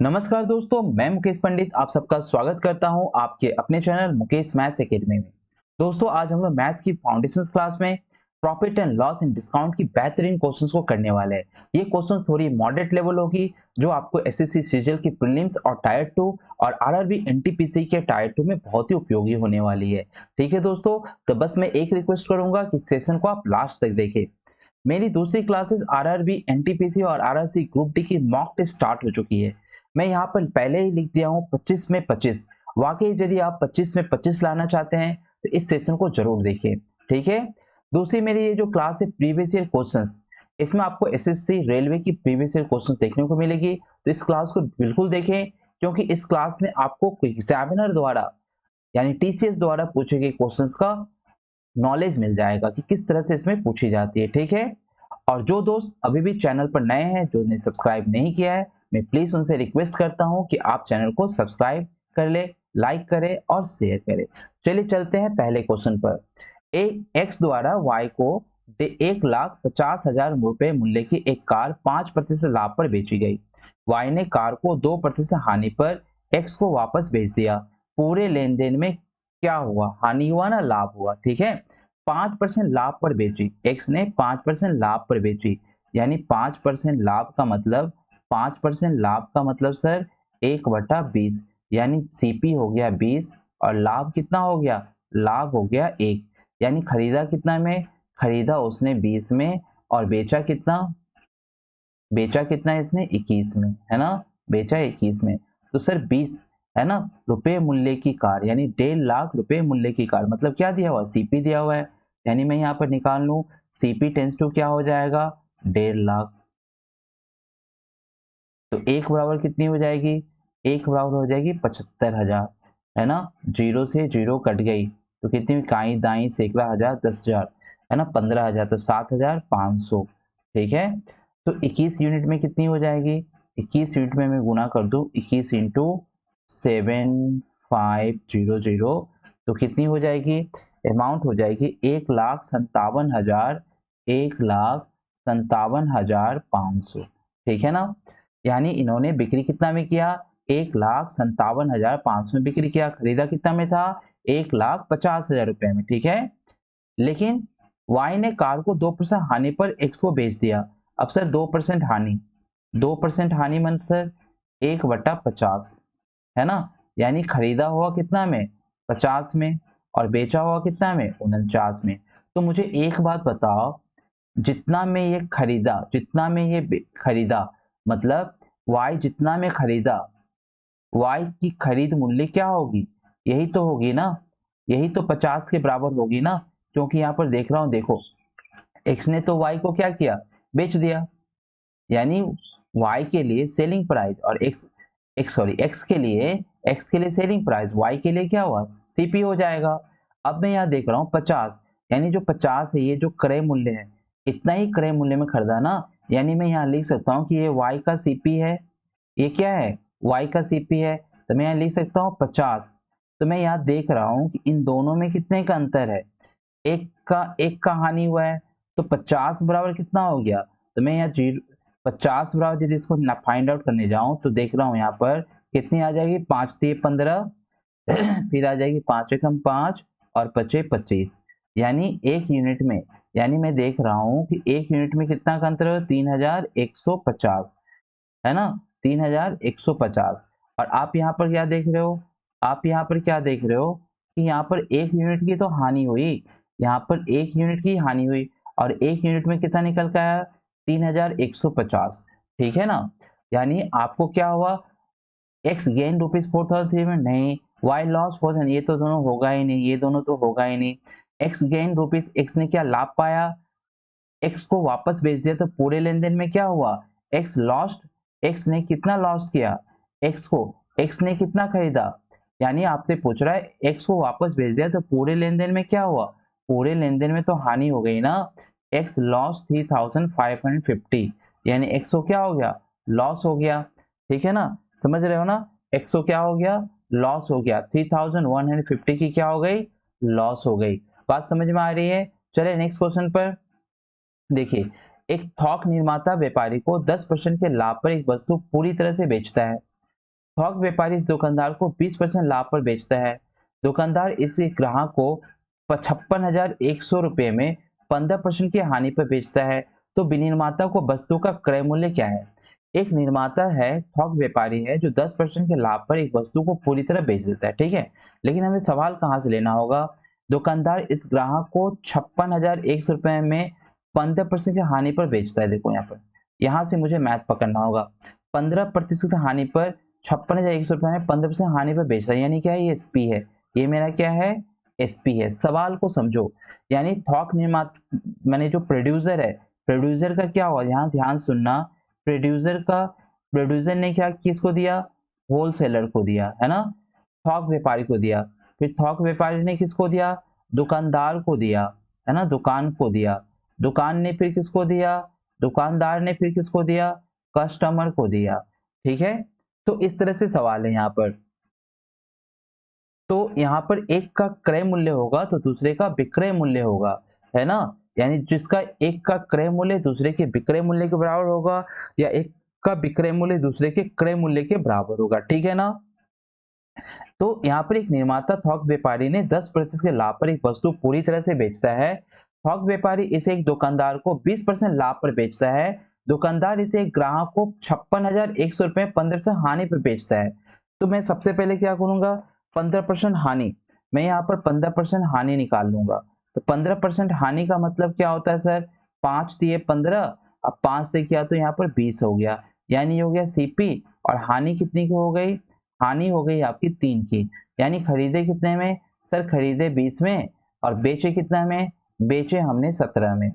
नमस्कार दोस्तों, मैं मुकेश पंडित आप सबका स्वागत करता हूं आपके अपने चैनल मुकेश मैथ्स एकेडमी में। दोस्तों, आज हम लोग मैथ्स की फाउंडेशंस क्लास में profit and loss in discount की बेहतरीन क्वेश्चंस को करने वाले हैं। ये क्वेश्चंस थोड़ी मॉडरेट लेवल होगी जो आपको एसएससी सीजीएल की प्रीलिम्स और टायर 2 और आरआरबी एनटीपीसी के टायर 2 में बहुत ही उपयोगी होने वाली है। ठीक है दोस्तों, तो बस मैं एक रिक्वेस्ट करूंगा कि सेशन को आप लास्ट तक देखें। मेरी दूसरी क्लासेस आरआरबी एनटीपीसी और आरआरसी ग्रुप डी की मॉक टेस्ट स्टार्ट हो चुकी है। मैं यहाँ पर पहले ही लिख दिया हूँ 25 में 25। वाकई यदि आप 25 में 25 लाना चाहते हैं तो इस सेशन को जरूर देखिए। ठीक है, दूसरी मेरी ये जो क्लास है प्रीवियस ईयर क्वेश्चंस, इसमें आपको एसएससी रेलवे की प्रीवियस ईयर क्वेश्चंस देखने को मिलेगी, तो इस क्लास को बिल्कुल देखें क्योंकि इस क्लास में आपको एग्जामिनर द्वारा यानी टीसीएस द्वारा पूछे गए क्वेश्चंस का नॉलेज मिल जाएगा कि किस तरह से इसमें पूछी जाती है। ठीक है, और जो दोस्त अभी भी चैनल पर नए हैं, जो ने सब्सक्राइब नहीं किया है, मैं प्लीज उनसे रिक्वेस्ट करता हूं कि आप चैनल को सब्सक्राइब कर ले, लाइक करें और शेयर करें। चलिए चलते हैं पहले क्वेश्चन पर। एक्स द्वारा वाई को 1,50,000 रुपए मूल्य की एक कार 5% लाभ पर बेची गई। वाई ने कार को 2% हानि पर एक्स को वापस बेच दिया। पूरे लेन देन में क्या हुआ? हानि हुआ ना लाभ हुआ? ठीक है, 5% लाभ पर बेची, एक्स ने 5% लाभ पर बेची, यानी 5% लाभ का मतलब 5% लाभ का मतलब सर 1/20, यानी सीपी हो गया 20 और लाभ कितना हो गया? लाभ हो गया 1। यानी खरीदा कितना में? खरीदा उसने 20 में और बेचा कितना? बेचा कितना इसने? 21 में, है ना? बेचा 21 में, तो सर 20 है ना रुपए मूल्य की कार, यानी 1.5 लाख रुपए मूल्य की कार, मतलब क्या दिया हुआ? सीपी दिया हुआ है। यानी मैं यहाँ पर निकाल लूं सीपी टेंस टू क्या हो जाएगा? 1.5 लाख। तो एक बराबर कितनी हो जाएगी? एक बराबर हो जाएगी 75,000, है ना? जीरो से जीरो कट गई तो कितनी? काई दाई सैकड़ा हजार 10,000, है ना? 15,000, तो 7,500। ठीक है, तो 21 यूनिट में कितनी हो जाएगी? 21 यूनिट में मैं गुना कर दूं 21 इंटू 7500, तो कितनी हो जाएगी? अमाउंट हो जाएगी 1,57,000, 1,57,500। ठीक है ना? यानी इन्होंने बिक्री कितना में किया? 1,57,500 में बिक्री किया। खरीदा कितना में था? 1,50,000 रुपए में। ठीक है, लेकिन वाई ने कार को 2% हानि पर एक्स को बेच दिया। अब सर 2% हानि, 2% हानि मन सर 1/50, है ना? यानी खरीदा हुआ कितना में? 50 में, और बेचा हुआ कितना में? 49 में। तो मुझे एक बात बताओ, जितना में ये खरीदा, जितना में ये खरीदा, मतलब y जितना में खरीदा, y की खरीद मूल्य क्या होगी? यही तो होगी ना, यही तो 50 के बराबर होगी ना, क्योंकि यहाँ पर देख रहा हूं, देखो x ने तो y को क्या किया? बेच दिया। यानी y के लिए सेलिंग प्राइस और x के लिए सेलिंग प्राइस, y के लिए क्या हुआ? सीपी हो जाएगा। अब मैं यहाँ देख रहा हूँ 50, यानी जो 50 है ये जो क्रय मूल्य है, इतना ही क्रय मूल्य में खरीदा ना, यानी मैं यहाँ लिख सकता हूँ कि ये y का सीपी है। ये क्या है? y का सीपी है, तो मैं यहाँ लिख सकता हूँ 50। तो मैं यहाँ देख रहा हूँ कि इन दोनों में कितने का अंतर है? एक का हानि हुआ है, तो 50 बराबर कितना हो गया? तो मैं यहाँ 50 बराबर यदि इसको फाइंड आउट करने जाऊं तो देख रहा हूं यहाँ पर कितनी आ जाएगी? 5 3 15 फिर आ जाएगी 5 एकम 5 और 5 25, यानी एक यूनिट में, यानी मैं देख रहा हूं कि एक यूनिट में कितना का अंतर है? 3,150, है ना? 3,150। और आप यहाँ पर क्या देख रहे हो? आप यहाँ पर क्या देख रहे हो कि यहाँ पर एक यूनिट की तो हानि हुई, यहाँ पर एक यूनिट की हानि हुई, और एक यूनिट में कितना निकल के आया? 3,150। ठीक है ना? यानी आपको क्या हुआ? एक्स गेन रुपीज 4,300 में नहीं, वाई लॉस 4,000, ये तो दोनों होगा ही नहीं, ये दोनों तो होगा ही नहीं। एक्स गेन रुपीज, एक्स ने क्या लाभ पाया? एक्स को वापस बेच दिया, तो पूरे लेन देन में क्या हुआ? X lost. एक्स ने कितना लॉस्ट किया? एक्स ने कितना खरीदा? यानी आपसे पूछ रहा है एक्स को वापस भेज दिया, तो पूरे लेन देन में क्या हुआ? पूरे लेन देन में तो हानि हो गई ना। एक्स लॉस 3,550, यानी एक्स को क्या हो गया? लॉस हो गया। ठीक है ना? समझ रहे हो ना? एक्स को क्या हो गया? लॉस हो गया। 3,150 की क्या हो गई? लॉस हो गई। बात समझ में आ रही है? चले नेक्स्ट क्वेश्चन पर। देखिए, एक थोक निर्माता व्यापारी को 10% के लाभ पर एक वस्तु पूरी तरह से बेचता है। थोक व्यापारी इस दुकानदार को 20% लाभ पर बेचता है। दुकानदार इस ग्राहक को 56,100 रुपये में 15% की हानि पर बेचता है। तो विनिर्माता को वस्तु का क्रय मूल्य क्या है? एक निर्माता है, थोक व्यापारी है, जो 10% के लाभ पर एक वस्तु को पूरी तरह बेच देता है, ठीक है। लेकिन हमें सवाल कहाँ से लेना होगा? दुकानदार इस ग्राहक को 56,100 रुपये में 15% की हानि पर बेचता है। देखो यहाँ से मुझे मैथ पकड़ना होगा। 15% हानि पर 56,100 रुपये में 15% हानि पर बेचता है, यानी क्या है? ये एसपी है। ये मेरा क्या है? एसपी है। सवाल को समझो, यानी थोक निर्माता मैंने जो प्रोड्यूसर है, प्रोड्यूसर का क्या हुआ? यहाँ ध्यान सुनना। प्रोड्यूसर ने क्या किसको दिया? होलसेलर को दिया, है ना, थोक व्यापारी को दिया। फिर थोक व्यापारी ने किसको दिया? दुकानदार को दिया, है ना, दुकान को दिया। दुकान ने फिर किसको दिया? दुकानदार ने फिर किसको दिया? कस्टमर को दिया, ठीक है। तो इस तरह से सवाल है यहाँ पर। तो यहाँ पर एक का क्रय मूल्य होगा तो दूसरे का विक्रय मूल्य होगा, है ना। यानी जिसका एक का क्रय मूल्य दूसरे के विक्रय मूल्य के बराबर होगा, या एक का विक्रय मूल्य दूसरे के क्रय मूल्य के बराबर होगा, ठीक है ना। तो यहाँ पर एक निर्माता थोक व्यापारी ने 10% के लाभ पर एक वस्तु पूरी तरह से बेचता है। थोक व्यापारी इसे एक दुकानदार को 20% लाभ पर बेचता है। दुकानदार इसे एक ग्राहक को 56,100 रुपये 15% हानि पर बेचता है। तो मैं सबसे पहले क्या करूंगा? 15% हानि, मैं यहाँ पर 15% हानि निकाल लूंगा। तो 15% हानि का मतलब क्या होता है सर? 5 दिए 15, अब 5 से किया तो यहाँ पर 20 हो गया, यानी हो गया सीपी। और हानि कितनी की हो गई? हानि हो गई आपकी 3 की। यानी खरीदे कितने में? सर खरीदे 20 में, और बेचे कितना में? बेचे हमने 17 में,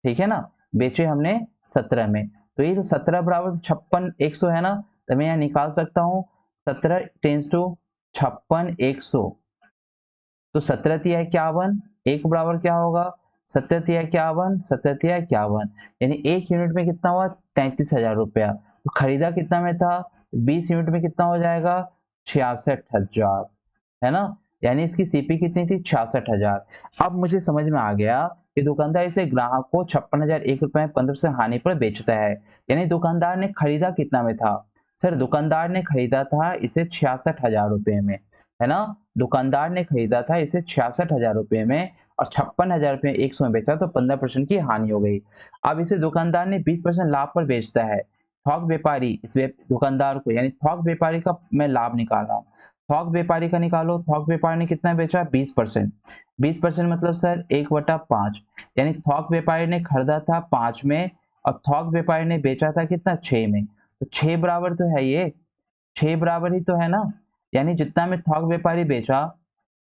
ठीक है ना। बेचे हमने 17 में। तो ये तो 17 बराबर 56,100 है ना। तो मैं यहाँ निकाल सकता हूँ 17 टेंस टू 56,100। तो 17 तिया 51, एक बराबर क्या होगा? 17 तिया 51, 17 तिया 51, यानी एक यूनिट में कितना हुआ? 33,000 रुपया। तो खरीदा कितना में था? 20 यूनिट में कितना हो जाएगा? 66,000, है ना। यानी इसकी सीपी कितनी थी? 66,000। अब मुझे समझ में आ गया कि दुकानदार इसे ग्राहक को 56,001 रुपए में 15% हानि पर बेचता है। यानी दुकानदार ने खरीदा कितना में था? सर दुकानदार ने खरीदा था इसे 66,000 रुपये में, है ना। दुकानदार ने खरीदा था इसे 66,000 रुपये में, और 56,000 रुपये 100 में बेचा, तो 15% की हानि हो गई। अब इसे दुकानदार ने 20% लाभ पर बेचता है। थोक व्यापारी इस दुकानदार को, यानी थोक व्यापारी का मैं लाभ निकाल रहा हूँ। थोक व्यापारी का निकालो। थोक व्यापारी ने कितना बेचा? 20%। 20% मतलब सर 1/5, यानी थोक व्यापारी ने खरीदा था 5 में, और थोक व्यापारी ने बेचा था कितना? 6 में। तो 6 बराबर तो है, ये 6 बराबर ही तो है ना। यानी जितना में थोक व्यापारी बेचा,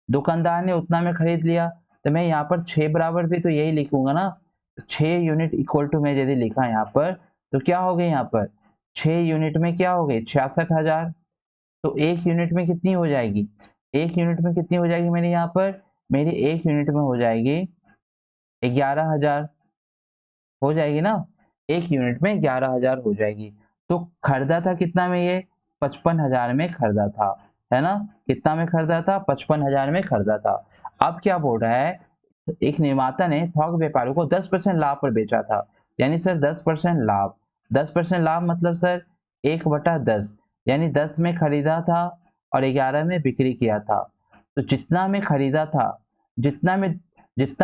दुकानदार ने उतना में खरीद लिया। तो मैं यहाँ पर 6 बराबर भी तो यही लिखूंगा ना। 6 यूनिट इक्वल टू मैं यदि लिखा यहाँ पर, तो क्या हो गई? यहाँ पर 6 यूनिट में क्या हो गई? 66,000। तो एक यूनिट में कितनी हो जाएगी? एक यूनिट में कितनी हो जाएगी मेरी यहाँ पर? मेरी एक यूनिट में हो जाएगी 11,000, हो जाएगी ना। एक यूनिट में 11,000 हो जाएगी। तो खरीदा था कितना में? ये 55,000 में खरीदा था, है ना। कितना में खरीदा था? 55,000 में खरीदा था। अब क्या बोल रहा है? एक निर्माता ने थोक व्यापारी को 10% लाभ पर बेचा था। यानी सर 10% लाभ, 10% लाभ मतलब सर 1/10, यानी 10 में खरीदा था और 11 में बिक्री किया था। तो जितना में खरीदा था, जितना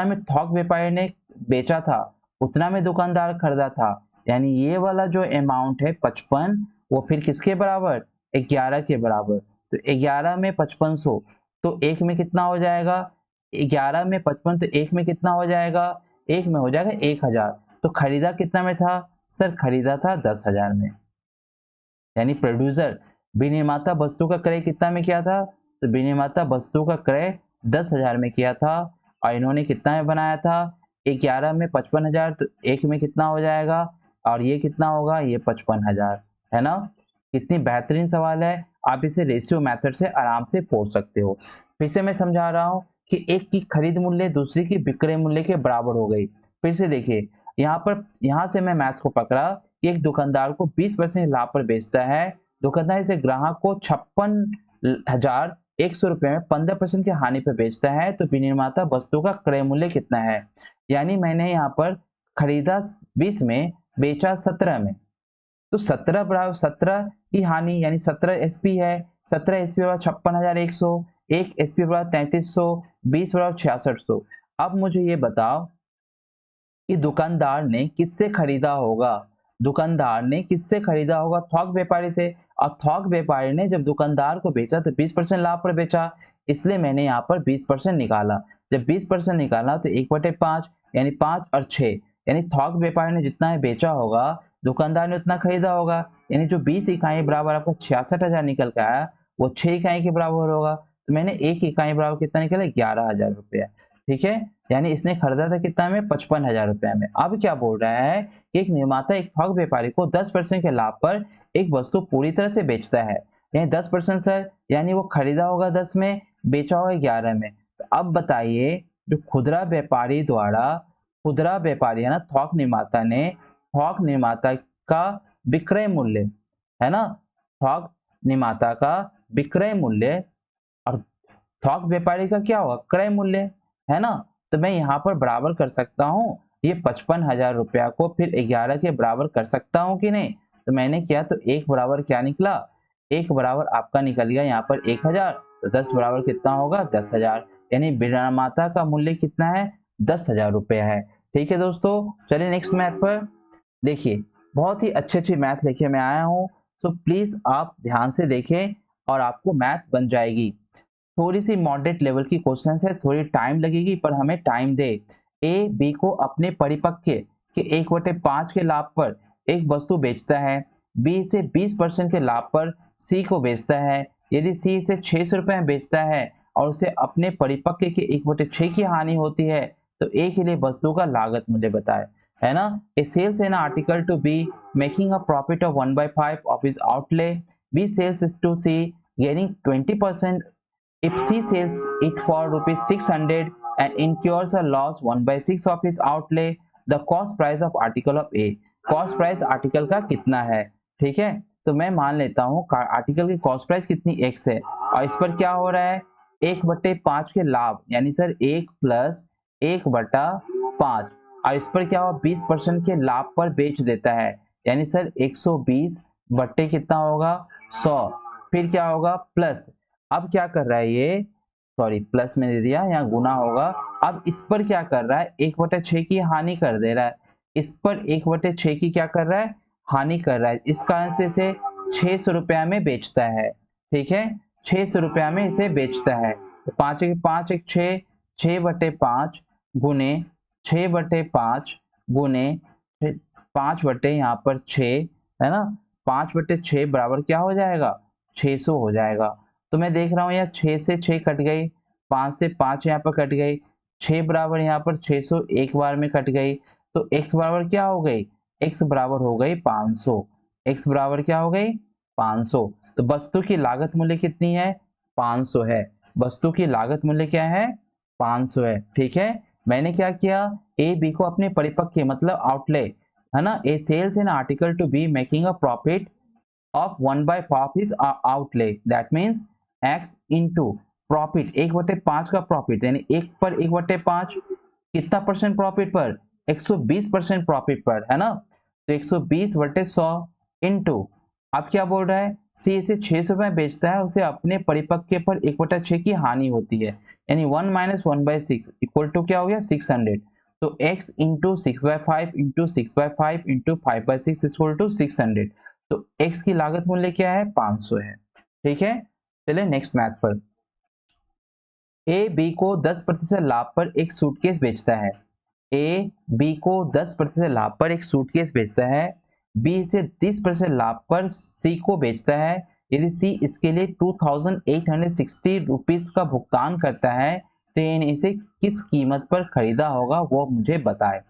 में थोक व्यापारी ने बेचा था, उतना में दुकानदार खरीदा था। यानी ये वाला जो अमाउंट है 55, वो फिर किसके बराबर? 11 के बराबर। तो 11 में 5500, तो एक में कितना हो जाएगा? 11 में 55, तो एक में कितना हो जाएगा? एक में हो जाएगा 1,000। तो खरीदा कितना में था? सर खरीदा था 10,000 में। यानी प्रोड्यूसर विनिर्माता वस्तु का क्रय कितना में किया था? तो विनिर्माता वस्तु का क्रय 10,000 में किया था, और इन्होंने कितना में बनाया था? 11 में 55,000, तो एक में कितना हो जाएगा? और ये कितना होगा? ये 55,000, है ना। कितनी बेहतरीन सवाल है। आप इसे रेशियो मेथड से आराम से पूछ सकते हो। फिर से मैं समझा रहा हूँ कि एक की खरीद मूल्य दूसरी की विक्रय मूल्य के बराबर हो गई। फिर से देखिए, यहाँ से मैं मैथ्स को पकड़ा कि एक दुकानदार को 20% लाभ पर बेचता है। दुकानदार इसे ग्राहक को 56,100 रुपये में 15% की हानि पर बेचता है। तो विनिर्माता वस्तु का क्रय मूल्य कितना है? यानी मैंने यहाँ पर खरीदा 20 में, बेचा 17 में, तो 17 बराबर 17 की हानि, यानी 17 एसपी है, 17 एसपी बराबर 56,100, 1 एसपी बराबर 3300, 20 बराबर 6600। अब मुझे ये बताओ कि दुकानदार ने किससे खरीदा होगा? दुकानदार ने किससे खरीदा होगा? थोक व्यापारी से। और थोक व्यापारी ने जब दुकानदार को बेचा तो 20% लाभ पर बेचा, इसलिए मैंने यहाँ पर 20% निकाला। जब 20% निकाला तो 1/5 यानी 5 और 6, यानी थोक व्यापारी ने जितना बेचा होगा दुकानदार ने उतना खरीदा होगा, यानी जो 20 इकाई बराबर आपका 66,000 निकल के आया वो 6 इकाई के बराबर होगा। तो मैंने 1 इकाई बराबर कितना निकला? 11,000 रुपया। ठीक है, यानी इसने खरीदा था कितना में? 55,000 रुपया में। अब क्या बोल रहा है कि एक निर्माता एक थोक व्यापारी को 10% के लाभ पर एक वस्तु पूरी तरह से बेचता है, यानी 10% सर, यानी वो खरीदा होगा 10 में, बेचा होगा 11 में। तो अब बताइए, जो खुदरा व्यापारी द्वारा, खुदरा व्यापारी है ना, थोक निर्माता ने, थोक निर्माता का विक्रय मूल्य है ना, थोक निर्माता का विक्रय मूल्य और थोक व्यापारी का क्या होगा? क्रय मूल्य, है ना। तो मैं यहाँ पर बराबर कर सकता हूँ ये 55,000 रुपया को फिर 11 के बराबर कर सकता हूँ कि नहीं? तो मैंने किया तो 1 बराबर क्या निकला? 1 बराबर आपका निकल गया यहाँ पर 1,000, तो 10 बराबर कितना होगा? 10,000, यानी निर्माता का मूल्य कितना है? 10,000 रुपया है। ठीक है दोस्तों, चलिए नेक्स्ट मैथ पर देखिए। बहुत ही अच्छी मैथ लेके मैं आया हूँ, सो प्लीज आप ध्यान से देखें और आपको मैथ बन जाएगी। थोड़ी सी मॉडरेट लेवल की क्वेश्चन है, थोड़ी टाइम लगेगी पर हमें टाइम दे। ए बी को अपने परिपक्व के 1/5 के लाभ पर एक वस्तु बेचता है, बी इसे 20% के लाभ पर सी को बेचता है। यदि सी इसे 600 रुपये में बेचता है और उसे अपने परिपक्व के 1/6 की हानि होती है, तो ए के लिए वस्तु का लागत मूल्य बताए, है ना। A sells an article to B making a profit of 1/5 of his outlay, B sells to C gaining 20%. If C sells it for rupees 600 and incurs a loss 1/6 of his outlay, the cost price of article of A. cost price article का कितना है? ठीक है, तो मैं मान लेता हूँ आर्टिकल की कॉस्ट प्राइस कितनी? X है, और इस पर क्या हो रहा है? 1/5 के लाभ, यानी सर 1 प्लस 1/5, और इस पर क्या हो? 20% के लाभ पर बेच देता है, यानी सर 120 बट्टे कितना होगा? 100। फिर क्या होगा? प्लस, अब क्या कर रहा है ये? सॉरी, प्लस में दे दिया, यहाँ गुना होगा। अब इस पर क्या कर रहा है? 1/6 की हानि कर दे रहा है, इस पर 1/6 की क्या कर रहा है? हानि कर रहा है। इस कारण से इसे 600 रुपया में बेचता है। ठीक है, 600 रुपया में इसे बेचता है। तो 5 एक 5 एक 6, 6/5 गुने 6/5 गुने 5 यहाँ पर 6, है ना, 5/6 बराबर क्या हो जाएगा? 600 हो जाएगा। तो मैं देख रहा हूँ यार 6 से 6 कट गई, 5 से 5 यहाँ पर कट गई, 6 बराबर यहाँ पर 600 एक बार में कट गई। तो x बराबर क्या हो गई? x बराबर हो गई 500। x बराबर क्या हो गई? 500। तो वस्तु की लागत मूल्य कितनी है? 500 है। वस्तु की लागत मूल्य क्या है? 500 है। ठीक है, मैंने क्या किया? ए बी को अपने परिपक्व मतलब आउटले, है ना, A sells an article to B making a profit of 1/5 is outlay, that means x into profit 1/5 का प्रॉफिट, यानी 1 पर 1/5 कितना परसेंट प्रॉफिट पर? 120% प्रॉफिट पर, है ना। तो 120/100 इंटू, अब क्या बोल रहा है? सी इसे 600 रुपए बेचता है, उसे अपने परिपक्व पर 1/6 की हानि होती है, यानी 1 - 1/6 इक्वल टू क्या हो गया? 600। तो x into 6/5 into 6/5 into 5/6 equal to 600। तो x की लागत मूल्य क्या है? 500 है। ठीक है, चलिए नेक्स्ट मैथ पर। ए बी को 10% लाभ पर एक सूटकेस बेचता है। ए बी को 10% लाभ पर एक सूटकेस बेचता है, बी से 30% लाभ पर सी को बेचता है। यदि सी इसके लिए 2,860 रुपीज का भुगतान करता है, तो इसे किस कीमत पर खरीदा होगा वो मुझे बताए।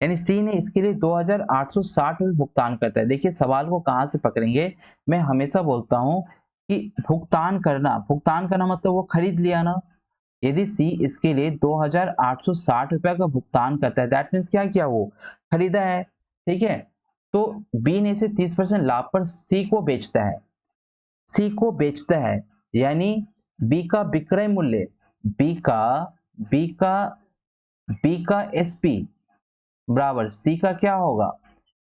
यानी सी ने इसके लिए 2,860 रुपये भुगतान करता है। देखिए सवाल को कहाँ से पकड़ेंगे, मैं हमेशा बोलता हूँ कि भुगतान करना, भुगतान करना मतलब वो खरीद लिया ना। यदि सी इसके लिए 2,860 रुपया का भुगतान करता है, दैट मीन्स क्या किया? वो खरीदा है। ठीक है, तो बी ने इसे 30% लाभ पर सी को बेचता है, सी को बेचता है, यानी बी का विक्रय मूल्य, बी का बी का बी का एसपी बराबर सी का क्या होगा?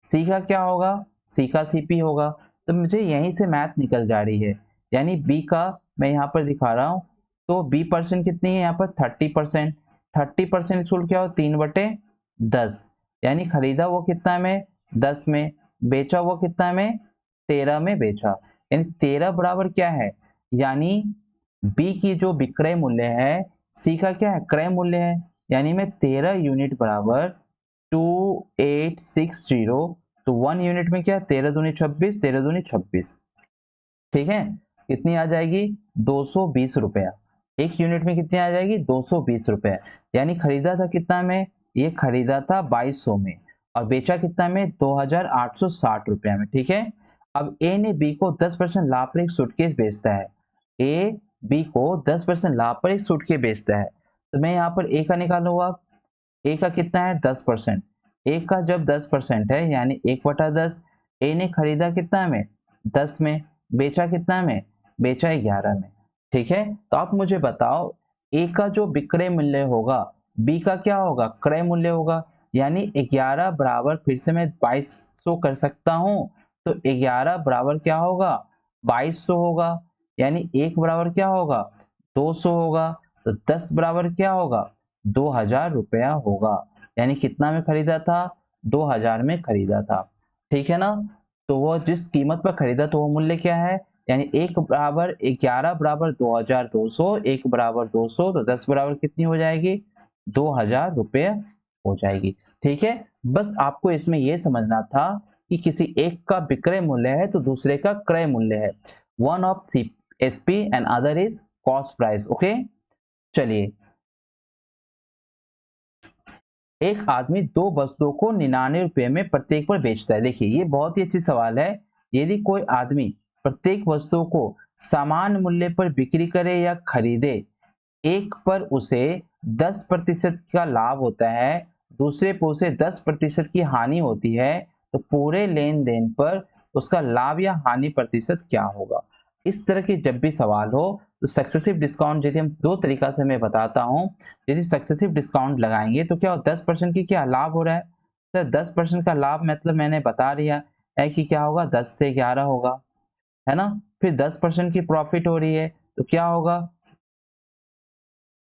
सी का क्या होगा? सी का सीपी होगा। तो मुझे यहीं से मैथ निकल जा रही है, यानी बी का मैं यहाँ पर दिखा रहा हूँ। तो बी परसेंट कितनी है यहाँ पर 30%। 30% स्कूल क्या हो 3/10, यानी खरीदा वो कितना में 10 में, बेचा वो कितना में 13 में बेचा, यानी 13 बराबर क्या है, यानी बी की जो विक्रय मूल्य है सी का क्या है क्रय मूल्य है, यानी मैं 13 यूनिट बराबर 2860। तो 1 यूनिट में क्या 13 दूनी 26, 13 दूनी 26, ठीक है। कितनी आ जाएगी 220 रुपया। एक यूनिट में कितनी आ जाएगी 220 रुपए, यानी खरीदा था कितना में, ये खरीदा था 2200 में और बेचा कितना में 2860 रुपया में, ठीक है। अब ए ने बी को 10% लाभ पर एक सूटकेस बेचता है। ए बी को 10% लाभ पर एक सूटकेस बेचता है, तो मैं यहाँ पर ए का निकालूंगा। ए का कितना है 10%, ए का जब 10% है यानी 1/10। ए ने खरीदा कितना में 10 में, बेचा कितना में, बेचा 11 में, ठीक है। तो आप मुझे बताओ ए का जो विक्रय मूल्य होगा बी का क्या होगा क्रय मूल्य होगा, यानी 11 बराबर फिर से मैं 2200 कर सकता हूं। तो 11 बराबर क्या होगा 2200 होगा, यानी 1 बराबर क्या होगा 200 होगा। तो 10 बराबर क्या होगा 2000 रुपया होगा, यानी कितना में खरीदा था 2000 में खरीदा था, ठीक है ना। तो वो जिस कीमत पर खरीदा तो वो मूल्य क्या है, यानी 1 बराबर 11 बराबर 2200, 1 बराबर 200, तो 10 बराबर कितनी हो जाएगी 2000 रुपये हो जाएगी, ठीक है। बस आपको इसमें यह समझना था कि किसी एक का विक्रय मूल्य है तो दूसरे का क्रय मूल्य है। One of SP and other is cost price, okay. चलिए, एक आदमी दो वस्तुओं को 99 रुपये में प्रत्येक पर बेचता है। देखिए ये बहुत ही अच्छी सवाल है। यदि कोई आदमी प्रत्येक वस्तु को समान मूल्य पर बिक्री करे या खरीदे, एक पर उसे 10% का लाभ होता है, दूसरे पर उसे 10% की हानि होती है, तो पूरे लेन देन पर उसका लाभ या हानि प्रतिशत क्या होगा। इस तरह के जब भी सवाल हो तो सक्सेसिव डिस्काउंट यदि हम दो तरीका से मैं बताता हूँ। यदि सक्सेसिव डिस्काउंट लगाएंगे तो क्या हो 10% की क्या लाभ हो रहा है सर, 10% का लाभ मतलब मैंने बता दिया है कि क्या होगा 10 से 11 होगा, है ना। फिर 10% की प्रॉफिट हो रही है तो क्या होगा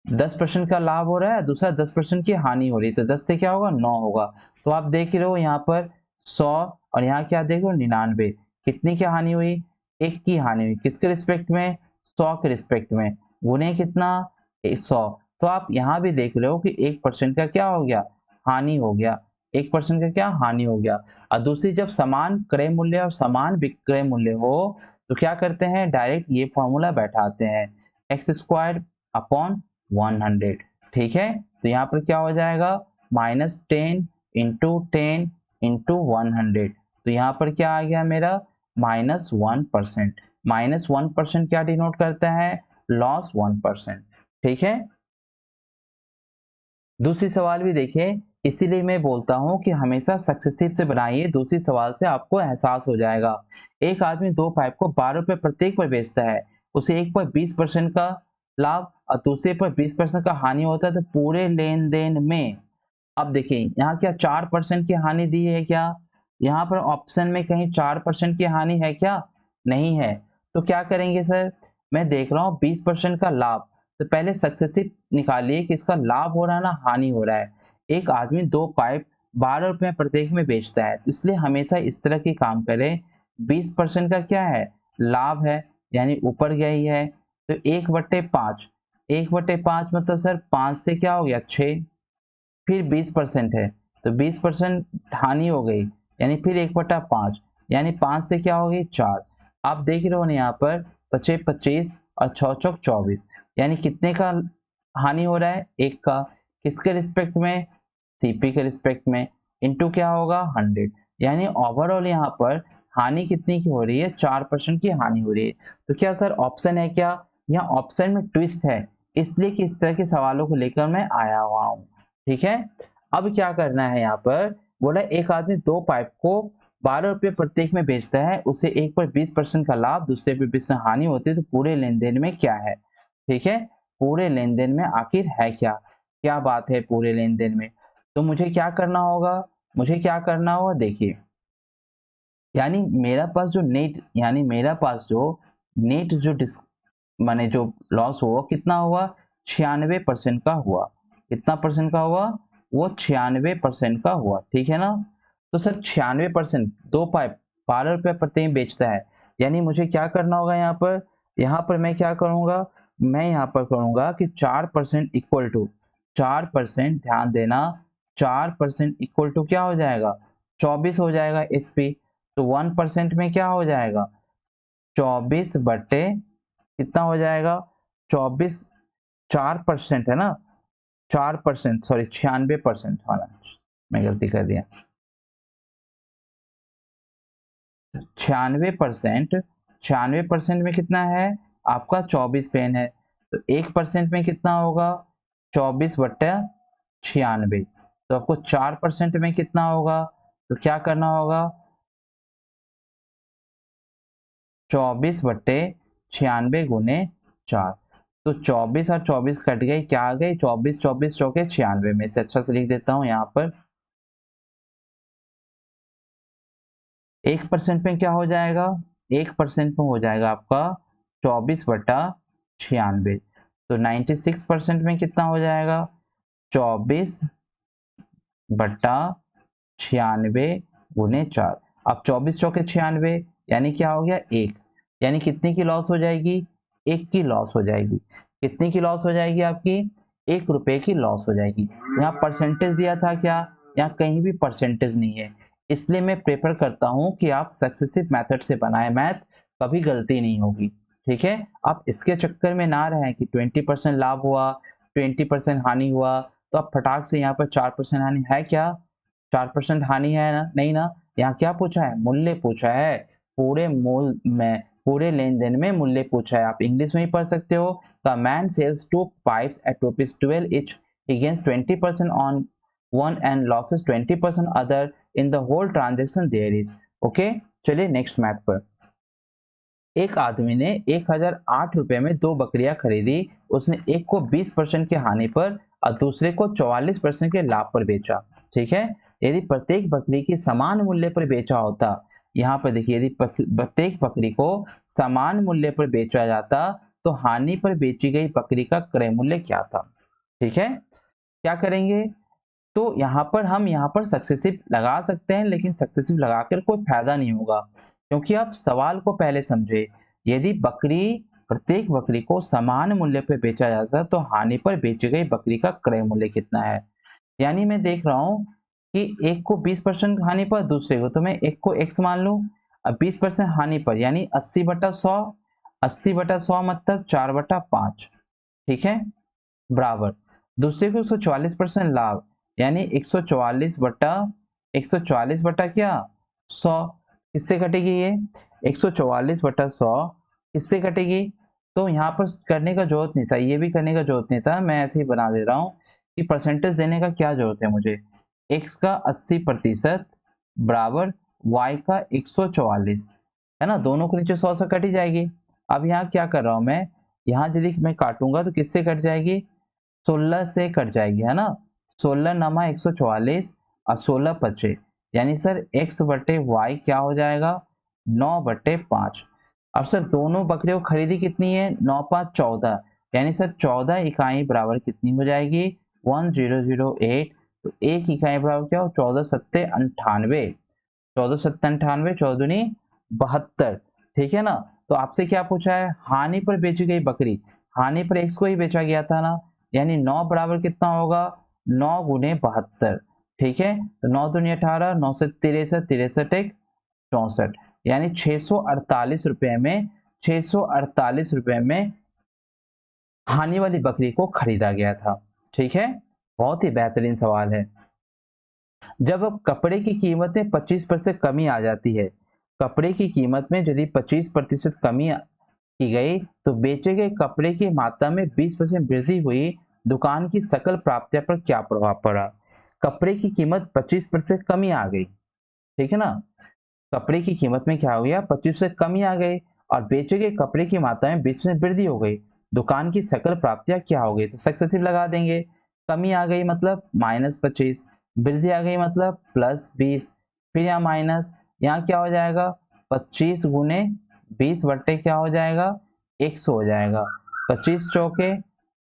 10% का लाभ हो रहा है, दूसरा 10% की हानि हो रही है, तो 10 से क्या होगा 9 होगा। तो आप देख रहे हो यहाँ पर 100 और यहाँ क्या देख रहे हो 99, कितनी की हानि हुई, एक की हानि हुई, किसके रिस्पेक्ट में 100 के रिस्पेक्ट में, गुने कितना 100। तो आप यहाँ भी देख रहे हो कि 1% का क्या हो गया हानि हो गया, 1% का क्या हानि हो गया। और दूसरी जब समान क्रय मूल्य और समान विक्रय मूल्य हो तो क्या करते हैं डायरेक्ट ये फॉर्मूला बैठाते हैं x² अपॉन 100, ठीक है। तो यहाँ पर क्या हो जाएगा -10 इंटू 10 इंटू 100, तो यहाँ पर क्या आ गया मेरा -1%। -1% क्या डिनोट करता है लॉस 1%, ठीक है। दूसरी सवाल भी देखिए, इसीलिए मैं बोलता हूं कि हमेशा सक्सेसिव से बनाइए, दूसरी सवाल से आपको एहसास हो जाएगा। एक आदमी दो पाइप को 12 रुपए प्रत्येक पर बेचता है, उसे एक पर 20% का लाभ और दूसरे पर 20% का हानि होता है, तो पूरे लेन देन में अब देखिए यहाँ क्या 4% की हानि दी है क्या, यहाँ पर ऑप्शन में कहीं 4% की हानि है क्या, नहीं है। तो क्या करेंगे सर, मैं देख रहा हूँ 20% का लाभ, तो पहले सक्सेसिव निकालिए कि इसका लाभ हो रहा है ना हानि हो रहा है। एक आदमी दो पाइप 12 रुपये प्रत्येक में बेचता है, तो इसलिए हमेशा इस तरह के काम करें। 20% का क्या है लाभ है, यानी ऊपर गया ही है, तो 1/5, 1/5 मतलब सर 5 से क्या हो गया 6, फिर 20% है तो 20% हानि हो गई, यानी फिर 1/5, यानी 5 से क्या हो गई 4। आप देख रहे हो ना यहाँ पर 25 25 और 6 चौक 24, यानी कितने का हानि हो रहा है एक का, किसके रिस्पेक्ट में सीपी के रिस्पेक्ट में, इनटू क्या होगा 100, यानी ओवरऑल यहाँ पर हानि कितनी की हो रही है 4% की हानि हो रही है। तो क्या सर ऑप्शन है क्या, यहाँ ऑप्शन में ट्विस्ट है, इसलिए कि इस तरह के सवालों को लेकर मैं आया हुआ हूँ, ठीक है। अब क्या करना है यहाँ पर, बोला एक आदमी दो पाइप को 12 रुपये प्रत्येक में बेचता है, उसे एक पर 20% का लाभ दूसरे पर 20% हानि होती है, तो पूरे लेन देन में क्या है, ठीक है। पूरे लेन देन में आखिर है क्या, क्या बात है पूरे लेन देन में। तो मुझे क्या करना होगा, मुझे क्या करना होगा देखिए, यानी मेरा पास जो नेट, यानी मेरा पास जो नेट जो माने जो लॉस हुआ कितना हुआ, 96% का हुआ। कितना परसेंट का हुआ, वो 96% का हुआ, ठीक है ना। तो सर 96%, दो पाइप 12 रुपये प्रति बेचता है, यानी मुझे क्या करना होगा यहाँ पर मैं क्या करूंगा, मैं यहाँ पर करूंगा कि 4% इक्वल टू 4%, ध्यान देना, 4% इक्वल टू क्या हो जाएगा, 24 हो जाएगा एसपी। तो 1% में क्या हो जाएगा, 24 बटे कितना हो जाएगा, 24, 4% है ना, 4%, सॉरी 96%, हाँ मैं गलती कर दिया, 96%, 96% में कितना है आपका, 24 पेन है, तो 1% में कितना होगा, 24/96। तो आपको 4% में कितना होगा, तो क्या करना होगा, 24/96 गुने 4। तो 24 और 24 कट गई, क्या आ गई, 24, 24 चौके 96, में से अच्छा से लिख देता हूं यहाँ पर। 1% में क्या हो जाएगा, 1% में हो जाएगा आपका 24/96। तो 96% में कितना हो जाएगा, 24/96 गुने 4। अब 24 चौके 96, यानी क्या हो गया, 1, यानी कितने की लॉस हो जाएगी, 1 की लॉस हो जाएगी। कितने की लॉस हो जाएगी आपकी, 1 रुपए की लॉस हो जाएगी। यहाँ परसेंटेज दिया था क्या, यहाँ कहीं भी परसेंटेज नहीं है, इसलिए मैं प्रेफर करता हूँ कि आप सक्सेसिव मेथड से बनाए मैथ, कभी गलती नहीं होगी, ठीक है। आप इसके चक्कर में ना रहें कि 20% लाभ हुआ, 20% हानि हुआ, तो आप फटाक से यहाँ पर 4% हानि है क्या, 4% हानि है ना, नहीं ना। यहाँ क्या पूछा है, मूल्य पूछा है, पूरे मूल में, पूरे लेन देन में मूल्य पूछा है। आप इंग्लिश में ही पढ़ सकते हो, the man sells 2 pipes at ₹12 each, he gains 20% on one and losses 20% other in the whole transaction there is, okay। चलिए नेक्स्ट मैथ पर। एक आदमी ने 1008 रुपए में 2 बकरियां खरीदी, उसने एक को 20% की हानि पर और दूसरे को 44% के लाभ पर बेचा, ठीक है। यदि प्रत्येक बकरी की समान मूल्य पर बेचा होता, यहाँ पर देखिए, यदि प्रत्येक बकरी को समान मूल्य पर बेचा जाता तो हानि पर बेची गई बकरी का क्रय मूल्य क्या था, ठीक है। क्या करेंगे, तो यहाँ पर हम यहाँ पर सक्सेसिव लगा सकते हैं, लेकिन सक्सेसिव लगाकर कोई फायदा नहीं होगा, क्योंकि आप सवाल को पहले समझे। यदि बकरी, प्रत्येक बकरी को समान मूल्य पर बेचा जाता तो हानि पर बेची गई बकरी का क्रय मूल्य कितना है। यानी मैं देख रहा हूँ कि एक को 20% हानि पर, दूसरे को, तो मैं एक को x मान लूं, अब 20% हानि पर यानी 80/100, 80/100 मतलब 4/5, ठीक है, बराबर। दूसरे को 144% लाभ, यानी 144 बटा क्या, 100, किससे कटेगी ये, 144/100 किससे कटेगी। तो यहाँ पर करने का जरूरत नहीं था, ये भी करने का जरूरत नहीं था, मैं ऐसे ही बना दे रहा हूँ कि परसेंटेज देने का क्या जरूरत है मुझे। x का 80% बराबर y का 144, है ना, दोनों को नीचे 100 से कट ही जाएगी। अब यहाँ क्या कर रहा हूँ मैं, यहाँ यदि मैं काटूंगा तो किससे कट जाएगी, 16 से कट जाएगी, है ना। 16 नमा 144 और 16 बचे, यानी सर x बटे वाई क्या हो जाएगा, 9/5। अब सर दोनों बकरियों को खरीदी कितनी है, 9 5 14, यानी सर 14 इकाई बराबर कितनी हो जाएगी, 1008। तो एक इकाई बराबर क्या हो, 14 सत्ते 98, 14 सत्ते 98, 14 दूनी 72, ठीक है ना। तो आपसे क्या पूछा है, हानि पर बेची गई बकरी, हानि पर x को ही बेचा गया था ना, यानी 9 बराबर कितना होगा, 9 गुने 72, ठीक है। तो 9 दूनी 18, 9 से 63, 63 एक 64, यानी 648 रुपए में, 648 रुपए में हानि वाली बकरी को खरीदा गया था, ठीक है। बहुत ही बेहतरीन सवाल है। जब अब कपड़े की कीमत में 25% कमी आ जाती है, कपड़े की कीमत में यदि 25% कमी की गई तो बेचे गए कपड़े की मात्रा में 20% वृद्धि हुई, दुकान की सकल प्राप्तियों पर क्या प्रभाव पड़ा। कपड़े की कीमत 25% कमी आ गई, ठीक है ना, कपड़े की कीमत में क्या हो गया, 25% कमी आ गई और बेचे गए कपड़े की मात्रा में 20% वृद्धि हो गई, दुकान की सकल प्राप्तियां क्या हो गई, तो सक्सेसिव लगा देंगे। कमी आ गई मतलब -25, वृद्धि आ गई मतलब +20, फिर यहाँ माइनस, यहाँ क्या हो जाएगा 25 गुने 20 बट्टे क्या हो जाएगा 100 हो जाएगा। 25 चौके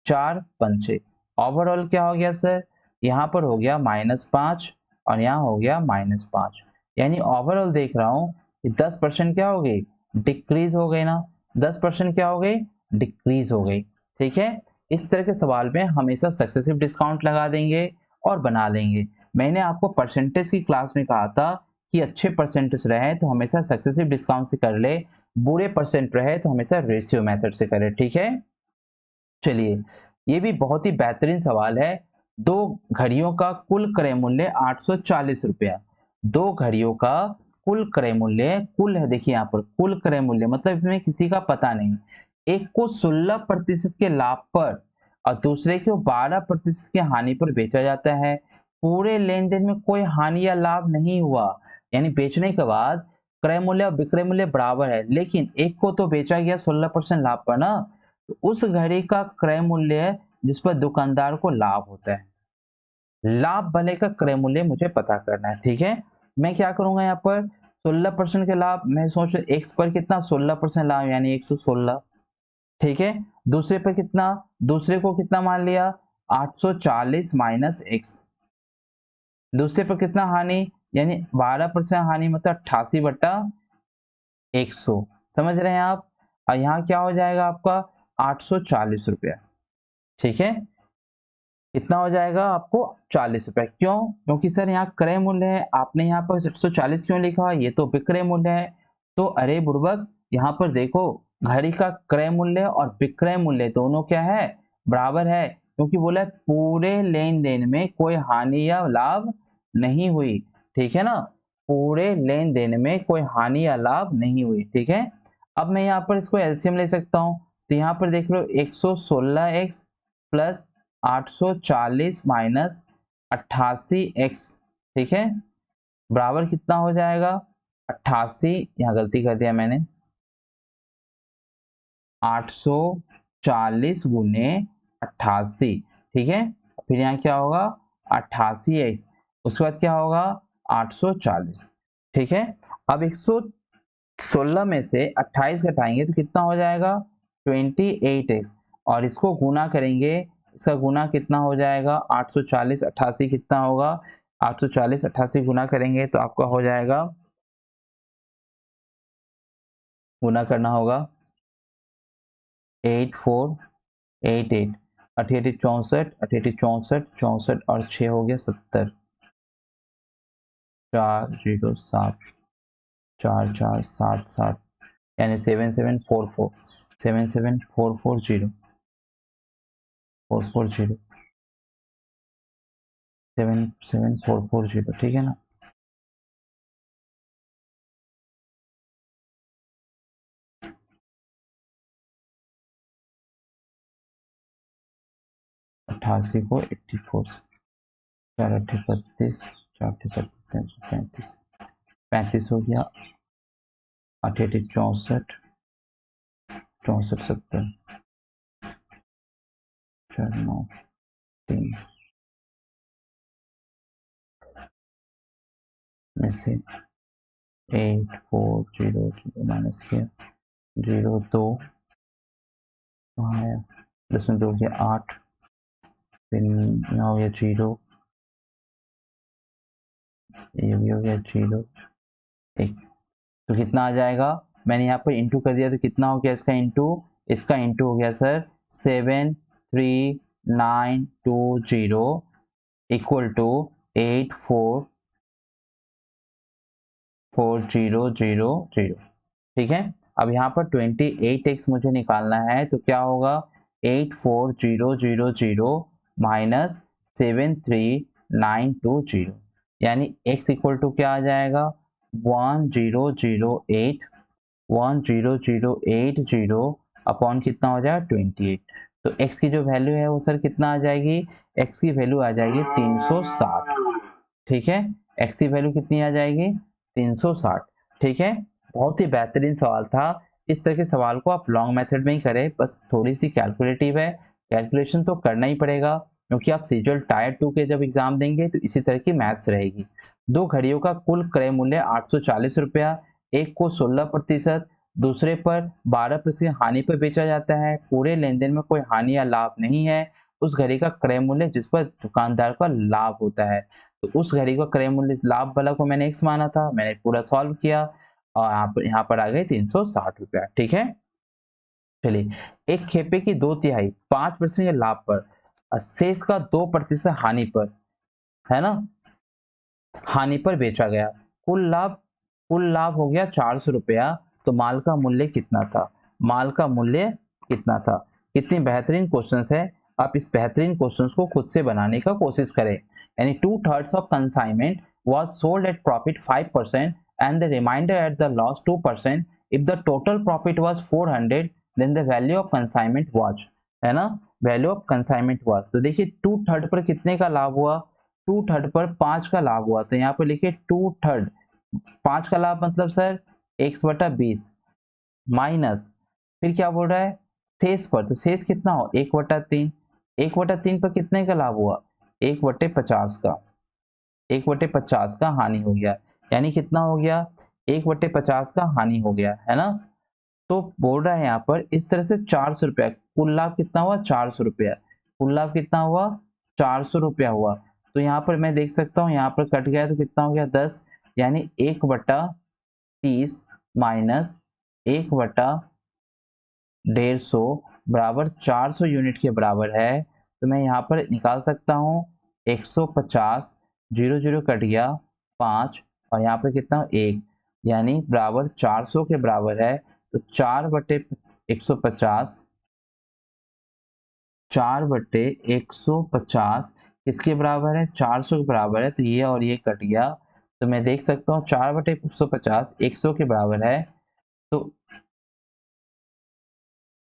4 पंचे, ओवरऑल क्या हो गया सर, यहाँ पर हो गया -5 और यहाँ हो गया -5, यानी ओवरऑल देख रहा हूँ 10% क्या हो गई डिक्रीज हो गई ना, 10% क्या हो गई डिक्रीज हो गई। ठीक है, इस तरह के सवाल में हमेशा सक्सेसिव डिस्काउंट लगा देंगे और बना लेंगे। मैंने आपको परसेंटेज की क्लास में कहा था कि अच्छे परसेंटेज रहे तो हमेशा सक्सेसिव डिस्काउंट से कर ले, बुरे परसेंट रहे तो हमेशा रेशियो मेथड से करे। ठीक है, चलिए ये भी बहुत ही बेहतरीन सवाल है। दो घड़ियों का कुल क्रय मूल्य 840 रुपया। दो घड़ियों का कुल क्रय मूल्य, कुल है देखिए यहाँ पर कुल क्रय मूल्य मतलब इसमें किसी का पता नहीं, एक को 16% के लाभ पर और दूसरे को 12% की हानि पर बेचा जाता है। पूरे लेन देन में कोई हानि या लाभ नहीं हुआ, यानी बेचने के बाद क्रय मूल्य और विक्रय मूल्य बराबर है, लेकिन एक को तो बेचा गया 16% लाभ पर ना, तो उस घड़ी का क्रय मूल्य है जिस पर दुकानदार को लाभ होता है। लाभ भले का क्रय मूल्य मुझे पता करना है। ठीक है, मैं क्या करूंगा यहाँ पर 16% के लाभ, मैं सोच एक्स पर कितना 16% लाभ यानी 116। ठीक है, दूसरे पर कितना, दूसरे को कितना मान लिया 840 माइनस एक्स, दूसरे पर कितना हानि यानी 12% हानि मतलब 88/100, समझ रहे हैं आप। और यहाँ क्या हो जाएगा आपका 840 रुपया। ठीक है, कितना हो जाएगा आपको 40 रुपए, क्यों, क्योंकि सर यहाँ क्रय मूल्य है, आपने यहाँ पर 140 क्यों लिखा, ये तो विक्रय मूल्य है। तो अरे बुर्बक, यहाँ पर देखो घड़ी का क्रय मूल्य और विक्रय मूल्य दोनों क्या है बराबर है, क्योंकि बोला पूरे लेन देन में कोई हानि या लाभ नहीं हुई। ठीक है ना, पूरे लेन देन में कोई हानि या लाभ नहीं हुई। ठीक है, अब मैं यहाँ पर इसको एलसीएम ले सकता हूँ, तो यहाँ पर देख लो 116x प्लस 840 माइनस 88x। ठीक है, बराबर कितना हो जाएगा 88, यहाँ गलती कर दिया मैंने, 840 गुने 88। ठीक है, फिर यहाँ क्या होगा 88x, उसके बाद क्या होगा 840। ठीक है, अब 116 में से 28 घटाएंगे तो कितना हो जाएगा 28x, और इसको गुना करेंगे, इसका गुना कितना हो जाएगा 840 88 कितना होगा 840 88 गुना करेंगे तो आपका हो जाएगा, गुना करना होगा 8488, 88 64, 88 64, 64 और 6 हो गया 70, 407, 4477 यानी 7744, 77440, 440, 77440। ठीक है ना, अट्ठासी को 84, 4 8 32, 4 8 35, 35 हो गया, 8 8 64, 64 70, 4 9 3 में से 8400 माइनस किया 02, वहाँ आया 10 में 2 गया 8, फिर यहाँ हो गया 0, ये भी हो गया 0 1, तो कितना आ जाएगा, मैंने यहाँ पर इंटू कर दिया तो कितना हो गया इसका इंटू, इसका इंटू हो गया सर 73920 इक्वल टू 844000। ठीक है, अब यहाँ पर 28x मुझे निकालना है तो क्या होगा 84000 माइनस 73920, यानी x इक्वल टू क्या आ जाएगा 1008 अपॉन कितना हो जाएगा 28। तो x की जो वैल्यू है वो सर कितना आ जाएगी, x की वैल्यू आ जाएगी 360। ठीक है, x की वैल्यू कितनी आ जाएगी 360। ठीक है, बहुत ही बेहतरीन सवाल था। इस तरह के सवाल को आप लॉन्ग मेथड में ही करें, बस थोड़ी सी कैलकुलेटिव है, कैलकुलेशन तो करना ही पड़ेगा, क्योंकि आप सीजीएल टायर 2 के जब एग्जाम देंगे तो इसी तरह की मैथ्स रहेगी। दो घड़ियों का कुल क्रय मूल्य 840 रुपया, एक को 16%, दूसरे पर 12% हानि पर बेचा जाता है। पूरे लेन देन में कोई हानि या लाभ नहीं है। उस घड़ी का क्रय मूल्य जिस पर दुकानदार का लाभ होता है। तो उस घड़ी का क्रय मूल्य लाभ वाला को मैंने x माना था, मैंने पूरा सॉल्व किया और यहाँ पर आ गए 360 रुपया। ठीक है, चलिए, एक खेपे की 2/3 5% लाभ पर और शेष का 2% हानि पर, है ना, हानि पर बेचा गया। कुल लाभ हो गया 400 रुपया। तो माल का मूल्य कितना था? माल का मूल्य कितना था? कितनी बेहतरीन क्वेश्चंस है। आप इस बेहतरीन क्वेश्चंस को खुद से बनाने का कोशिश करें। यानी 2/3 of consignment was sold at profit 5% and the remainder at the loss 2%। If the total profit was 400 then the value of consignment was, है ना, वैल्यू ऑफ कंसाइनमेंट वाज। तो देखिए 2/3 पर कितने का लाभ हुआ? 2/3 पर 5 का लाभ हुआ। तो यहाँ पर लिखिए 2/3, 5 का लाभ मतलब सर x/20 माइनस, फिर क्या बोल रहा है शेष पर, तो शेष कितना हो 1/3। 1/3 पर कितने का लाभ हुआ? 1/50 का, 1/50 का हानि हो गया। यानी कितना हो गया? 1/50 का हानि हो गया, है ना। तो बोल रहा है यहाँ पर इस तरह से 400 रुपया कुल लाभ कितना हुआ? 400 रुपया। कुल लाभ कितना हुआ? 400 रुपया हुआ। तो यहाँ पर मैं देख सकता हूँ यहाँ पर कट गया तो कितना हो गया 10, यानी 1/30 माइनस 1/150 बराबर 400 यूनिट के बराबर है। तो मैं यहाँ पर निकाल सकता हूँ 150, 0 कट गया 5 और यहाँ पर कितना 1, यानी बराबर 400 के बराबर है। तो 4/150, 4/150 किसके बराबर है? 400 के बराबर है। तो ये और ये कट गया तो मैं देख सकता हूँ 4/150 100 के बराबर है। तो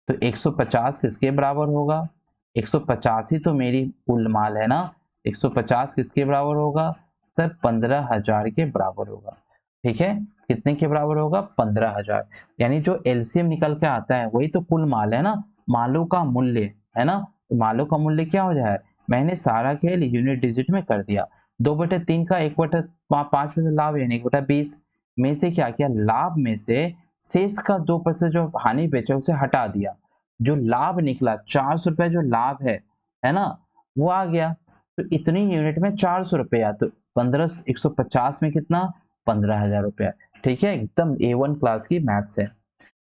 150 किसके बराबर होगा? 150 ही तो मेरी कुल माल है ना। 150 किसके बराबर होगा सर? 15,000 के बराबर होगा। ठीक है, कितने के बराबर होगा? 15,000। यानी जो एलसीएम निकल के आता है वही तो कुल माल है ना, मालों का मूल्य, है ना। तो मालों का मूल्य क्या हो जाए? मैंने सारा खेल यूनिट डिजिट में कर दिया। 2/3 का 1/5 में से लाभ यानी 1/20 में से क्या किया? लाभ में से शेष का 2% जो हानि बेचा उसे हटा दिया। जो लाभ निकला 400 रुपया जो लाभ है ना, वो आ गया। तो इतनी यूनिट में 400 रुपया, तो 150 में कितना? 15,000 रुपया। ठीक है, एकदम A1 क्लास की मैथ्स है।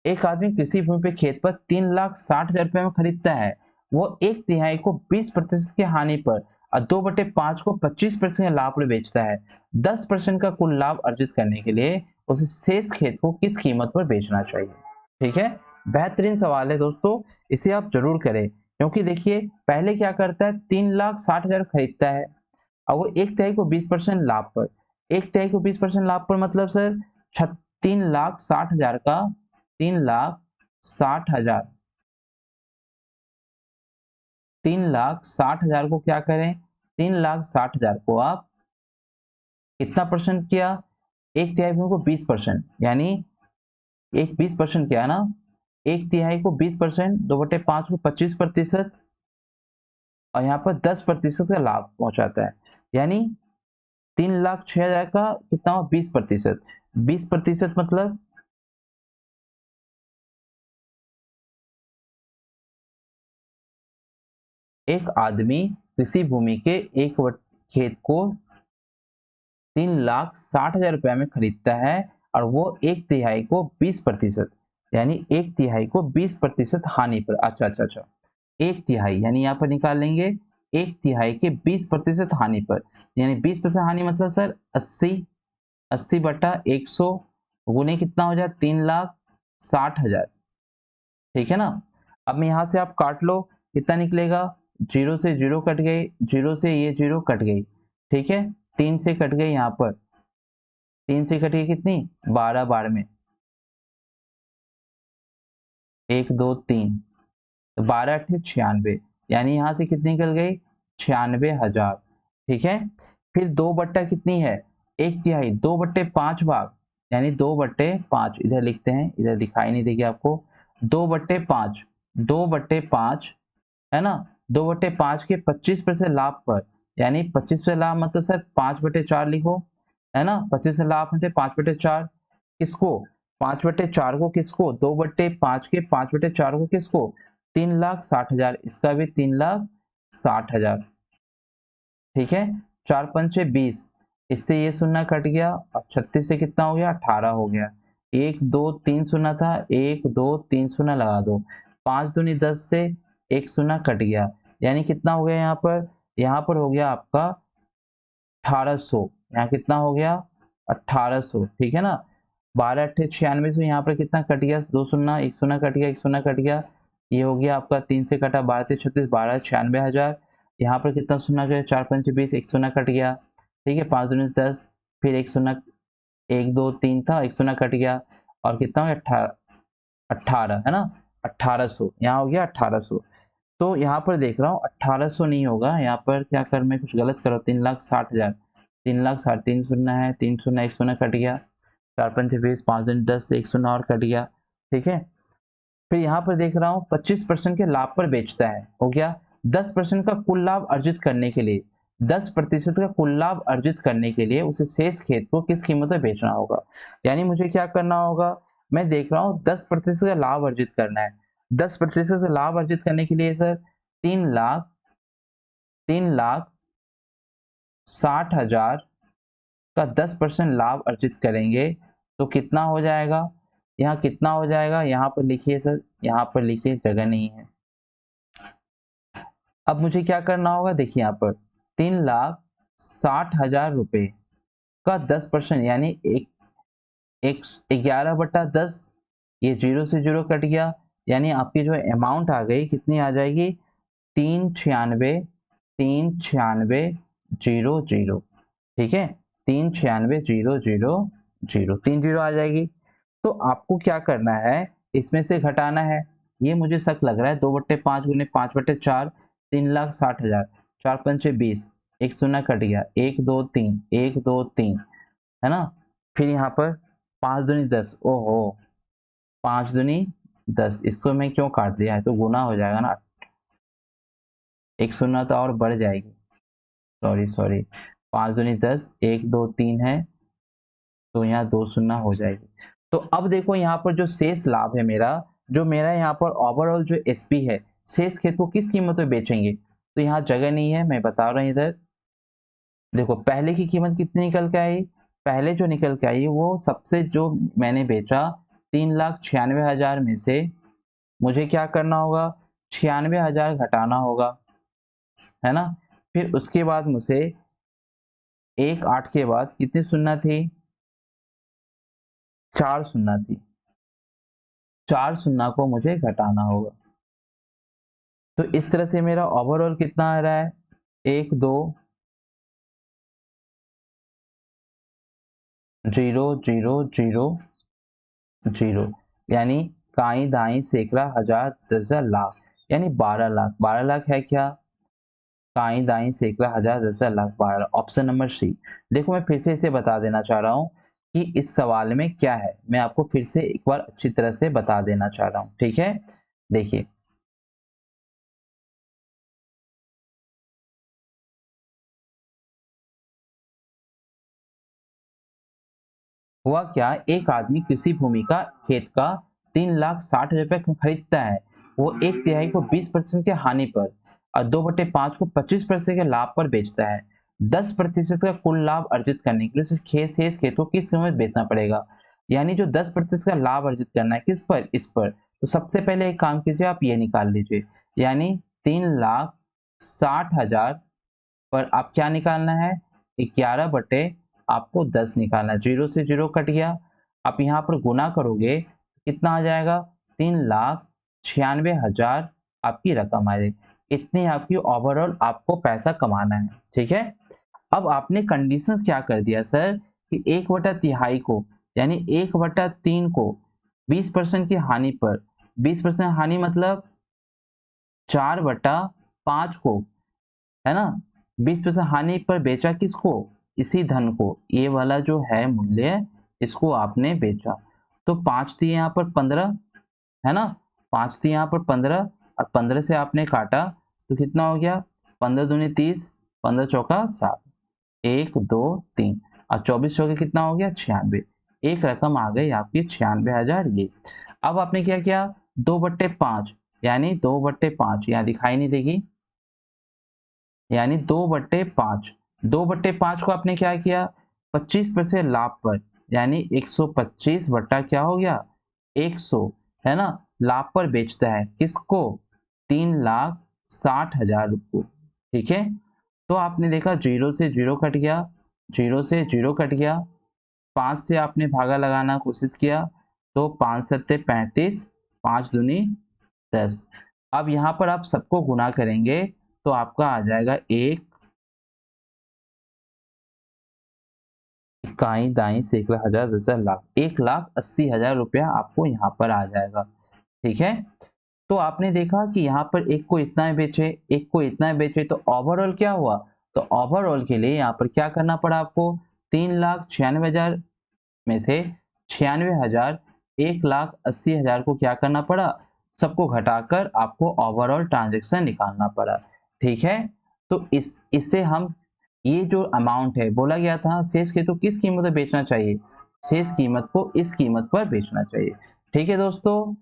एक आदमी कृषि भूमि पे खेत पर 3,60,000 रुपए में खरीदता है। वो 1/3 को 20% की हानि पर और 2/5 को 25% लाभ पर बेचता है। 10% का कुल लाभ अर्जित करने के लिए उसे शेष खेत को किस कीमत पर बेचना चाहिए? ठीक है, बेहतरीन सवाल है दोस्तों, इसे आप जरूर करें। क्योंकि देखिए पहले क्या करता है 3,60,000 खरीदता है और वो 1/3 को 20% लाभ पर, 1/3 को 20% लाभ पर मतलब सर 3,60,000 का 3,60,000, 3,60,000 को क्या करें? 3,60,000 को आप कितना परसेंट किया? 1/3 को 20%, यानी 20% किया ना, 1/3 को 20%, 2/5 को 25% और यहाँ पर 10% का लाभ पहुंचाता है। यानी 3,06,000 का कितना हुआ? 20%। 20% मतलब एक आदमी कृषि भूमि के खेत को 3,60,000 रुपया में खरीदता है और वो 1/3 को 20%, यानी 1/3 को 20% हानि पर, अच्छा 1/3 यानी यहाँ पर निकाल लेंगे 1/3 के 20% हानि पर, यानी 20% हानि मतलब सर 80/100 गुने कितना हो जाए? 3,60,000। ठीक है ना। अब मैं यहाँ से आप काट लो, कितना निकलेगा? 0 से 0 कट गई, 0 से ये 0 कट गई। ठीक है, 3 से कट गई, यहाँ पर 3 से कट गई कितनी? 12 बार में 1 2 3, तो 12×8 = 96, यानी यहाँ से कितनी निकल गई? 96,000। ठीक है, फिर 2 बट्टा कितनी है? 1/3, 2/5 भाग, यानी 2/5 इधर लिखते हैं, इधर दिखाई नहीं देगी आपको। 2/5, 2/5 है ना, 2/5 के 25% लाभ पर, यानी 25% लाभ मतलब सर 5/4 लिखो, है ना, 25% लाभ मतलब 5/4, किसको, 5/4 को किसको, 2/5 के 5/4 को किसको, 3,60,000, इसका भी 3,60,000, ठीक है। 4×5 = 20, इससे ये शून्य कट गया और 36 से कितना हो गया, 18 हो गया। 1 2 3 शून्य था, 1 2 3 शून्य लगा दो, 5 दूनी 10 से 1 शून्य कट गया, यानी कितना हो गया यहाँ पर हो गया आपका 1800, यहाँ कितना हो गया 1800, ठीक है ना। 12×8 = 96, तो यहाँ पर कितना कट गया, 2 शून्य, 1 शून्य कट गया, 1 शून्य कट गया, ये हो गया आपका 3 से कटा, 12 से 36, 12 96,000, यहाँ पर कितना शून्य गया, 4×5 = 20, 1 शून्य कट गया, ठीक है। 5 दूनी 10, फिर 1 शून्य, 1 2 3 था, 1 शून्य कट गया, और कितना हो गया 18, है ना, 1800, यहाँ हो गया 1800। तो यहाँ पर देख रहा हूँ 1800 नहीं होगा, यहाँ पर क्या कर, मैं कुछ गलत कर रहा हूँ, 3,60,000, 3,60,000, 3 शून्य है, 3 शून्य, 1 शून्य कट गया, 4×5 = 20, 5 दूनी 10, 1 शून्य और कट गया, ठीक है। फिर यहाँ पर देख रहा हूँ 25% के लाभ पर बेचता है, हो गया। 10% का कुल लाभ अर्जित करने के लिए, 10% का कुल लाभ अर्जित करने के लिए उसे शेष खेत को किस कीमत पर बेचना होगा, यानी मुझे क्या करना होगा, मैं देख रहा हूँ 10% का लाभ अर्जित करना है। 10% का लाभ अर्जित करने के लिए सर 3,60,000 का 10% लाभ अर्जित करेंगे तो कितना हो जाएगा, यहाँ कितना हो जाएगा, यहाँ पर लिखिए सर, यहाँ पर लिखिए, जगह नहीं है। अब मुझे क्या करना होगा, देखिए यहाँ पर 3,60,000 रुपए का 10%, यानी एक 11/10, ये 0 से 0 कट गया, यानी आपकी जो अमाउंट आ गई कितनी आ जाएगी, 396,000, ठीक है, 396,000, 3 0 आ जाएगी। तो आपको क्या करना है, इसमें से घटाना है, ये मुझे शक लग रहा है, 2/5 गुने 5/4, 3,60,000, 4×5 = 20, 1 शून्य कट गया, 1 2 3, 1 2 3, है ना। फिर यहाँ पर 5 दूनी 10, ओहो 5 दूनी 10, इसको मैं क्यों काट दिया है, तो गुना हो जाएगा ना, 1 शून्य तो और बढ़ जाएगी, सॉरी 5 दूनी 10, 1 2 3 है, तो यहाँ 2 शून्य हो जाएगी। तो अब देखो यहाँ पर जो शेष लाभ है मेरा, जो मेरा यहाँ पर ओवरऑल जो एसपी है, शेष खेत को किस कीमत पे बेचेंगे, तो यहाँ जगह नहीं है, मैं बता रहा हूँ इधर। देखो पहले की कीमत कितनी निकल के आई, पहले जो निकल के आई वो सबसे जो मैंने बेचा 3,96,000 में से मुझे क्या करना होगा, 96,000 घटाना होगा, है ना। फिर उसके बाद मुझे 1 8 के बाद कितनी शून्य थी, 4 शून्य थी, 4 शून्य को मुझे घटाना होगा। तो इस तरह से मेरा ओवरऑल कितना आ रहा है, 1 2 0 0 0 0, यानी काई दाई सैकड़ा हजार दस लाख, यानी 12 लाख, 12 लाख है क्या, काई दाई सैकड़ा हजार दस लाख 12, ऑप्शन नंबर सी। देखो मैं फिर से इसे बता देना चाह रहा हूँ कि इस सवाल में क्या है, मैं आपको फिर से एक बार अच्छी तरह से बता देना चाह रहा हूँ, ठीक है। देखिए हुआ क्या, एक आदमी कृषि भूमि का खेत का 3,60,000 रुपये खरीदता है, वो 1/3 को 20% के हानि पर और 2/5 को 25% के लाभ पर बेचता है। 10% का कुल लाभ अर्जित करने के लिए उसे शेष खेत को किस कीमत बेचना पड़ेगा, यानी जो 10% का लाभ अर्जित करना है किस पर, इस पर। तो सबसे पहले एक काम कीजिए, आप ये निकाल लीजिए, यानी 3,60,000 पर आप क्या निकालना है, 11 बटे आपको 10 निकालना है, 0 से 0 कट गया, आप यहाँ पर गुना करोगे कितना आ जाएगा, 3,96,000 आपकी रकम आ जाएगी, इतनी आपकी ओवरऑल आपको पैसा कमाना है, ठीक है। अब आपने कंडीशंस क्या कर दिया सर, कि 1/3 को, यानी 1/3 को 20% की हानि पर, 20% हानि मतलब 4/5 को, है ना, 20% हानि पर बेचा किसको, इसी धन को, ये वाला जो है मूल्य, इसको आपने बेचा। तो 5 थी यहाँ पर 15, है ना, 5 थी यहाँ पर 15 और 15 से आपने काटा तो कितना हो गया 15 दूनी 30, 15 चौका 7, 1 2 3 और 24 चौके कितना हो गया 96। एक रकम आ गई आपकी 96,000 ये। अब आपने क्या किया 2/5 यानी 2/5 यहाँ दिखाई नहीं देगी, यानी 2/5, 2/5 को आपने क्या किया 25% लाभ पर यानी 125 बट्टा क्या हो गया 100, है ना, लाभ पर बेचता है किसको 3,60,000 को। ठीक है, तो आपने देखा 0 से 0 कट गया, 0 से 0 कट गया, 5 से आपने भागा लगाना कोशिश किया तो 5 सत्ते 35, 5 दूनी 10। अब यहाँ पर आप सबको गुना करेंगे तो आपका आ जाएगा 1 इकाई दाई सैकड़ा हजार 10,000 लाख, 1,80,000 रुपया आपको यहाँ पर आ जाएगा। ठीक है, तो आपने देखा कि यहाँ पर एक को इतना बेचे, एक को इतना बेचे, तो ओवरऑल क्या हुआ, तो ओवरऑल के लिए यहाँ पर क्या करना पड़ा आपको 3,96,000 में से 96,000 1,80,000 को क्या करना पड़ा, सबको घटाकर आपको ओवरऑल ट्रांजैक्शन निकालना पड़ा। ठीक है, तो इससे हम ये जो अमाउंट है बोला गया था शेष के तो किस कीमत पर बेचना चाहिए, शेष कीमत को इस कीमत पर बेचना चाहिए। ठीक है दोस्तों,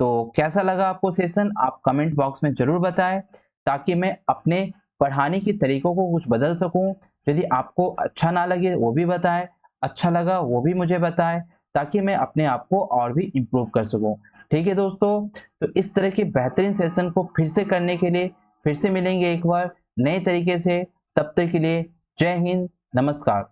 तो कैसा लगा आपको सेशन आप कमेंट बॉक्स में जरूर बताएं ताकि मैं अपने पढ़ाने के तरीकों को कुछ बदल सकूं। यदि आपको अच्छा ना लगे वो भी बताएं, अच्छा लगा वो भी मुझे बताएं ताकि मैं अपने आप को और भी इम्प्रूव कर सकूं। ठीक है दोस्तों, तो इस तरह के बेहतरीन सेशन को फिर से करने के लिए फिर से मिलेंगे एक बार नए तरीके से। तब तक के लिए जय हिंद, नमस्कार।